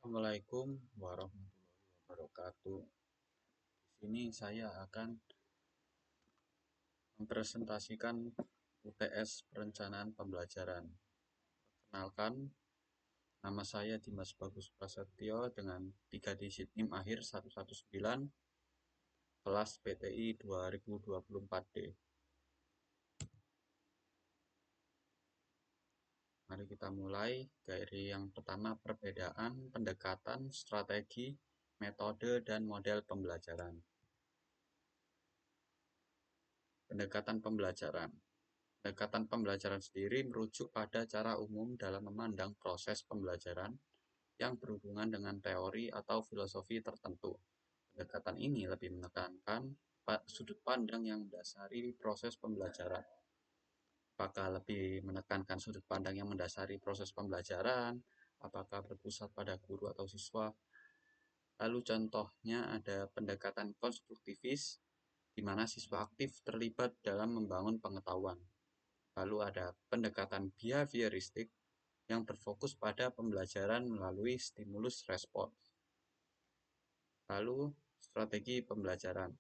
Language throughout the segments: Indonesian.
Assalamualaikum warahmatullahi wabarakatuh. Di sini saya akan mempresentasikan UTS Perencanaan Pembelajaran. Perkenalkan, nama saya Dimas Bagus Prasetyo dengan 3 digit NIM akhir 119, kelas PTI 2024D. Mari kita mulai dari yang pertama, perbedaan pendekatan, strategi, metode, dan model pembelajaran. Pendekatan pembelajaran. Pendekatan pembelajaran sendiri merujuk pada cara umum dalam memandang proses pembelajaran yang berhubungan dengan teori atau filosofi tertentu. Pendekatan ini lebih menekankan sudut pandang yang mendasari proses pembelajaran. Apakah lebih menekankan sudut pandang yang mendasari proses pembelajaran? Apakah berpusat pada guru atau siswa? Lalu contohnya ada pendekatan konstruktivis, di mana siswa aktif terlibat dalam membangun pengetahuan. Lalu ada pendekatan behavioristik yang berfokus pada pembelajaran melalui stimulus respons. Lalu strategi pembelajaran.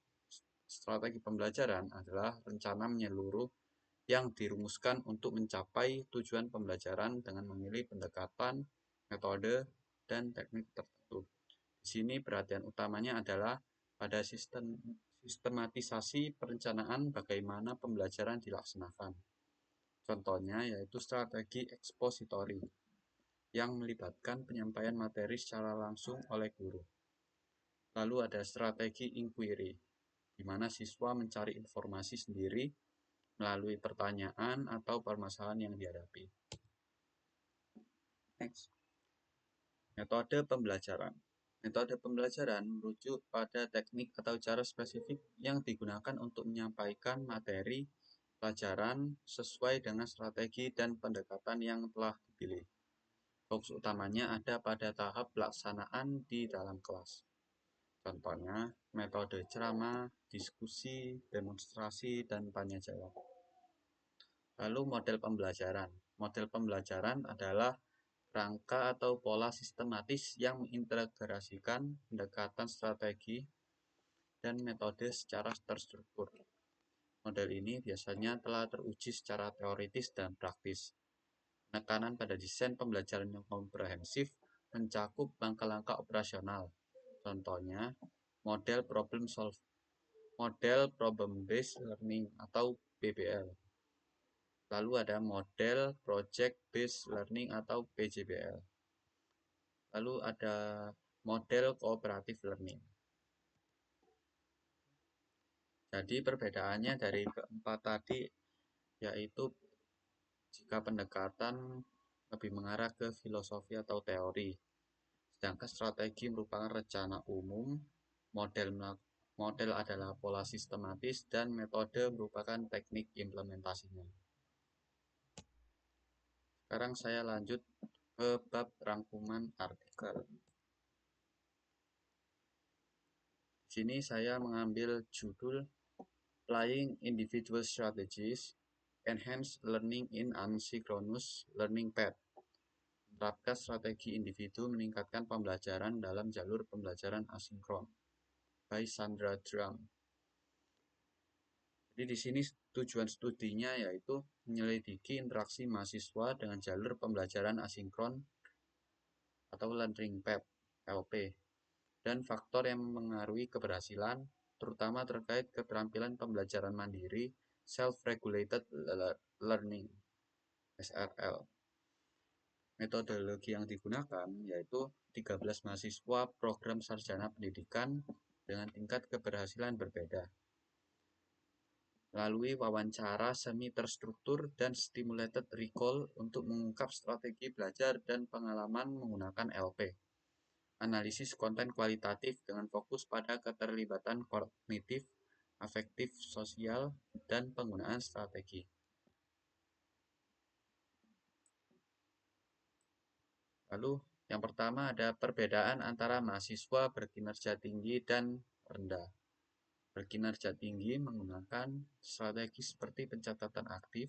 Strategi pembelajaran adalah rencana menyeluruh yang dirumuskan untuk mencapai tujuan pembelajaran dengan memilih pendekatan, metode, dan teknik tertentu. Di sini perhatian utamanya adalah pada sistematisasi perencanaan bagaimana pembelajaran dilaksanakan. Contohnya yaitu strategi ekspositori yang melibatkan penyampaian materi secara langsung oleh guru. Lalu ada strategi inquiry, di mana siswa mencari informasi sendiri melalui pertanyaan atau permasalahan yang dihadapi. Next. Metode pembelajaran. Metode pembelajaran merujuk pada teknik atau cara spesifik yang digunakan untuk menyampaikan materi pelajaran sesuai dengan strategi dan pendekatan yang telah dipilih. Fokus utamanya ada pada tahap pelaksanaan di dalam kelas. Contohnya, metode ceramah, diskusi, demonstrasi, dan tanya jawab. Lalu model pembelajaran. Model pembelajaran adalah rangka atau pola sistematis yang mengintegrasikan pendekatan strategi dan metode secara terstruktur. Model ini biasanya telah teruji secara teoritis dan praktis. Penekanan pada desain pembelajaran yang komprehensif mencakup langkah-langkah operasional. Contohnya, model problem based learning atau PBL. Lalu ada model project based learning atau PJBL. Lalu ada model cooperative learning. Jadi perbedaannya dari keempat tadi yaitu jika pendekatan lebih mengarah ke filosofi atau teori, sedangkan strategi merupakan rencana umum, model adalah pola sistematis, dan metode merupakan teknik implementasinya. Sekarang saya lanjut ke bab rangkuman artikel. Di sini saya mengambil judul Applying Individual Strategies, Enhance Learning in Asynchronous Learning Path. Menerapkan strategi individu meningkatkan pembelajaran dalam jalur pembelajaran asinkron. By Sandra Drum. Jadi di sini tujuan studinya yaitu menyelidiki interaksi mahasiswa dengan jalur pembelajaran asinkron atau learning path (LP) dan faktor yang mempengaruhi keberhasilan, terutama terkait keterampilan pembelajaran mandiri, self-regulated learning (SRL). Metodologi yang digunakan yaitu 13 mahasiswa program sarjana pendidikan dengan tingkat keberhasilan berbeda. Melalui wawancara semi terstruktur dan stimulated recall untuk mengungkap strategi belajar dan pengalaman menggunakan LP. Analisis konten kualitatif dengan fokus pada keterlibatan kognitif, afektif, sosial, dan penggunaan strategi. Lalu, yang pertama ada perbedaan antara mahasiswa berkinerja tinggi dan rendah. Berkinerja tinggi menggunakan strategi seperti pencatatan aktif,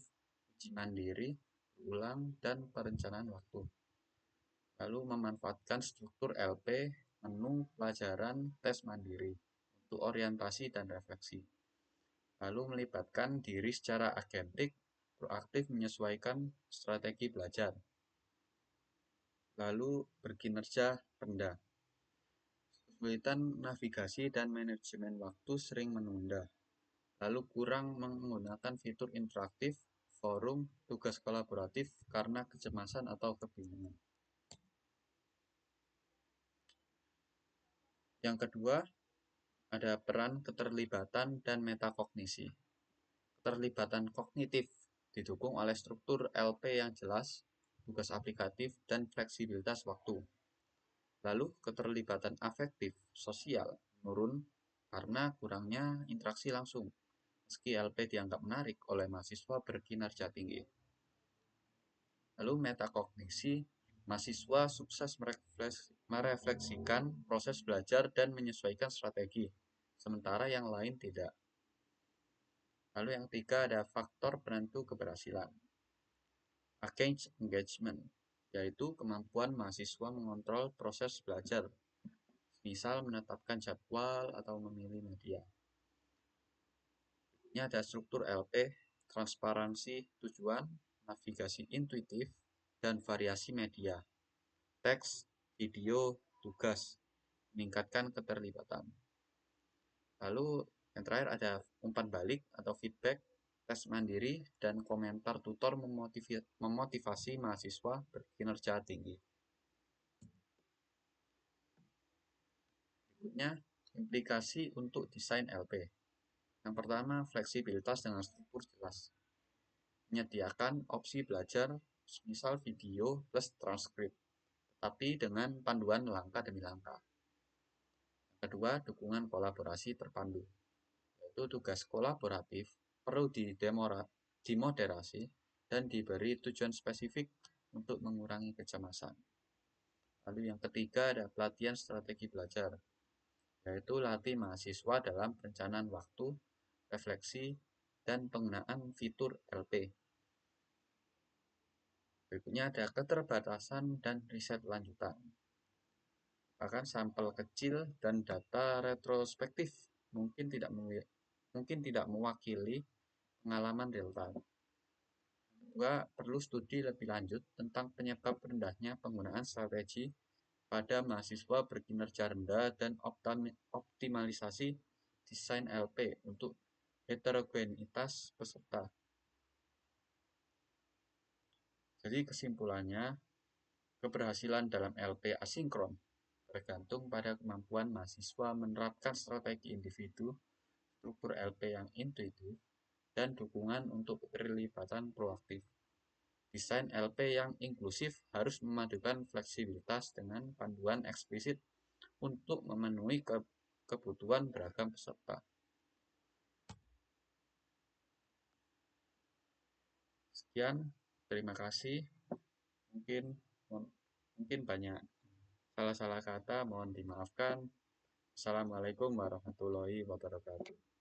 uji mandiri, ulang, dan perencanaan waktu. Lalu memanfaatkan struktur LP, menu pelajaran, tes mandiri untuk orientasi dan refleksi. Lalu melibatkan diri secara agentik, proaktif menyesuaikan strategi belajar. Lalu berkinerja rendah. Kesulitan navigasi dan manajemen waktu sering menunda. Lalu kurang menggunakan fitur interaktif, forum, tugas kolaboratif karena kecemasan atau kebingungan. Yang kedua, ada peran keterlibatan dan metakognisi. Keterlibatan kognitif didukung oleh struktur LP yang jelas, tugas aplikatif, dan fleksibilitas waktu. Lalu keterlibatan afektif sosial menurun karena kurangnya interaksi langsung, meski LP dianggap menarik oleh mahasiswa berkinerja tinggi. Lalu metakognisi, mahasiswa sukses merefleksikan proses belajar dan menyesuaikan strategi, sementara yang lain tidak. Lalu yang ketiga ada faktor penentu keberhasilan. Engagement, yaitu kemampuan mahasiswa mengontrol proses belajar, misal menetapkan jadwal atau memilih media. Ini ada struktur LP, transparansi tujuan, navigasi intuitif, dan variasi media, teks, video, tugas, meningkatkan keterlibatan. Lalu yang terakhir ada umpan balik atau feedback, tes mandiri, dan komentar tutor memotivasi mahasiswa berkinerja tinggi. Berikutnya, implikasi untuk desain LP. Yang pertama, fleksibilitas dengan struktur jelas. Menyediakan opsi belajar, misal video plus transkrip, tapi dengan panduan langkah demi langkah. Yang kedua, dukungan kolaborasi terpandu, yaitu tugas kolaboratif perlu dimoderasi dan diberi tujuan spesifik untuk mengurangi kecemasan. Lalu yang ketiga ada pelatihan strategi belajar, yaitu latih mahasiswa dalam perencanaan waktu, refleksi, dan penggunaan fitur LP. Berikutnya ada keterbatasan dan riset lanjutan. Bahkan sampel kecil dan data retrospektif mungkin tidak mewakili pengalaman real time. Kedua, perlu studi lebih lanjut tentang penyebab rendahnya penggunaan strategi pada mahasiswa berkinerja rendah dan optimalisasi desain LP untuk heterogenitas peserta. Jadi kesimpulannya, keberhasilan dalam LP asinkron tergantung pada kemampuan mahasiswa menerapkan strategi individu, struktur LP yang intuitif, dan dukungan untuk keterlibatan proaktif. Desain LP yang inklusif harus memadukan fleksibilitas dengan panduan eksplisit untuk memenuhi kebutuhan beragam peserta. Sekian, terima kasih. Mungkin banyak salah-salah kata, mohon dimaafkan. Assalamualaikum warahmatullahi wabarakatuh.